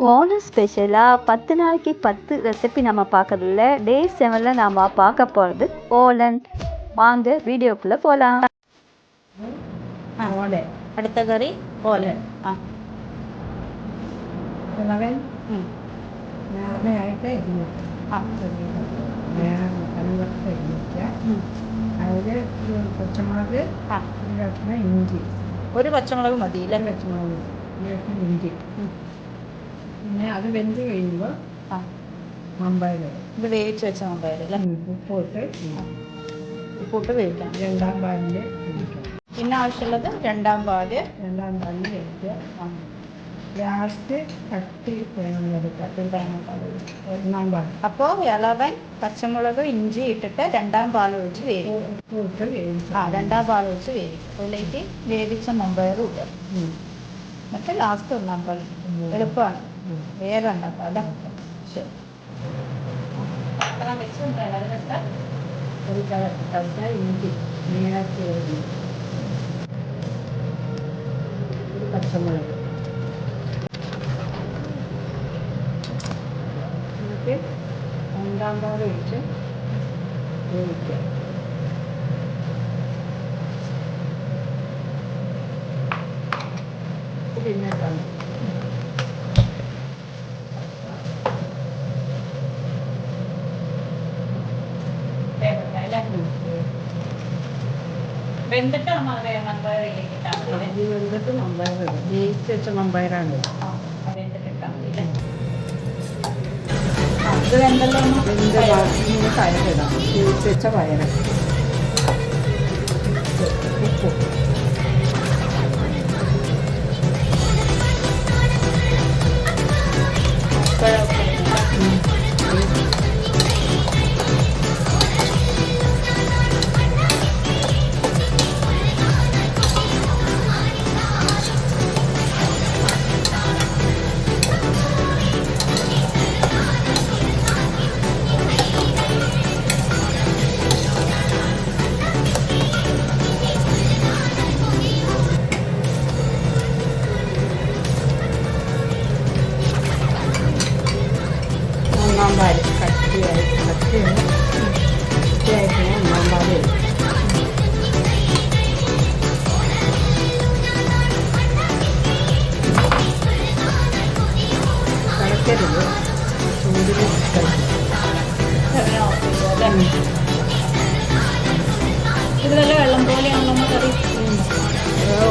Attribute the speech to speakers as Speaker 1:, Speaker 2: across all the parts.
Speaker 1: ஓணம் ஸ்பெஷலாக 10 நாளைக்கு 10 ரெசிபி நம்ம பார்க்கறதுல டே 7ல் நாம் பார்க்க போகிறது ஓலன். வாங்க வீடியோக்குள்ளே போகலாம்.
Speaker 2: ഓലൻ. അടുത്ത കറി ഓലൻ.
Speaker 3: ഇളവൻ നേരത്തെ അരിഞ്ഞിട്ട് കറിവറുത്ത് അരിഞ്ഞിട്ട് അതിൽ പച്ചമുളക് കഷ്ണം ഇഞ്ചി
Speaker 2: ഒരു പച്ചമുളക് മതി അല്ലേ?
Speaker 3: പച്ചമുളക് കഷ്ണം ഇഞ്ചി പിന്നെ അത് വെന്ത് കഴിയുമ്പോൾ മമ്പയർ
Speaker 2: ഇത് വേവിച്ച് വെച്ച മമ്പയർ അല്ലേ?
Speaker 3: ഉപ്പിട്ട് വേവിക്കാം. രണ്ടാം പാലിൽ വേവിക്കാം.
Speaker 2: പിന്നെ ആവശ്യമുള്ളത് രണ്ടാം പാല്
Speaker 3: വേവിക്കുക. ലാസ്റ്റ് കട്ടി ഒന്നാം പാൽ.
Speaker 2: അപ്പോൾ ഇളവൻ പച്ചമുളക് ഇഞ്ചി ഇട്ടിട്ട് രണ്ടാം പാൽ ഒഴിച്ച് വേവിക്കും.
Speaker 3: ഉപ്പിട്ട് വേവിക്കുക.
Speaker 2: രണ്ടാം പാൽ ഒഴിച്ച് വേവിക്കും. അതിലേക്ക് വേവിച്ച മമ്പയറും ഇടുക. എന്നിട്ട് ലാസ്റ്റ് ഒന്നാം പാൽ. എളുപ്പമാണ്, വേഗം ഉണ്ടാക്കാം അല്ലേ? ശരി.
Speaker 3: ഒരു കറുത്ത ഇഞ്ചി നീളത്തി ഒരു പച്ചമുളക് എന്നിട്ട് രണ്ടാം പാൽ ഒഴിച്ച് വേവിക്കുക. പിന്നെ
Speaker 2: വെന്തിട്ട് മമ്പയറിലേക്ക് ഇട്ടാൽ മതി.
Speaker 3: വെന്തിട്ട് മമ്പയർ വേവിച്ച് വെച്ച മമ്പയറാണ്.
Speaker 2: ഇത് വെന്തല്ലോ
Speaker 3: പയറിടാം. വേവിച്ച് വെച്ച പയറ്, ഉപ്പ്, ഒന്നാം പാല് കട്ടിയായിട്ട് ഒന്നാം പാല് കളക്കരുത്. ചൂടിൽ
Speaker 2: ഇത് വല്ല വെള്ളം പോലെയാണല്ലോ കറി.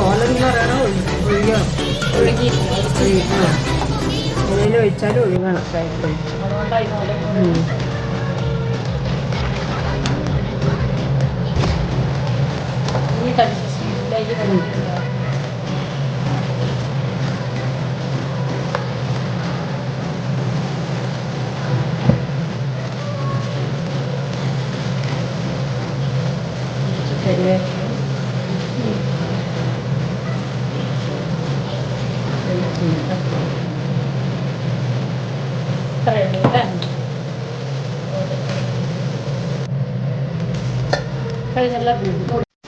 Speaker 3: ഓലെന്ന് പറയണോ ഒഴുകണം. ഇതിൽ ഒഴിച്ചാൽ ഒഴുകണം.
Speaker 2: കഴിഞ്ഞല്ല.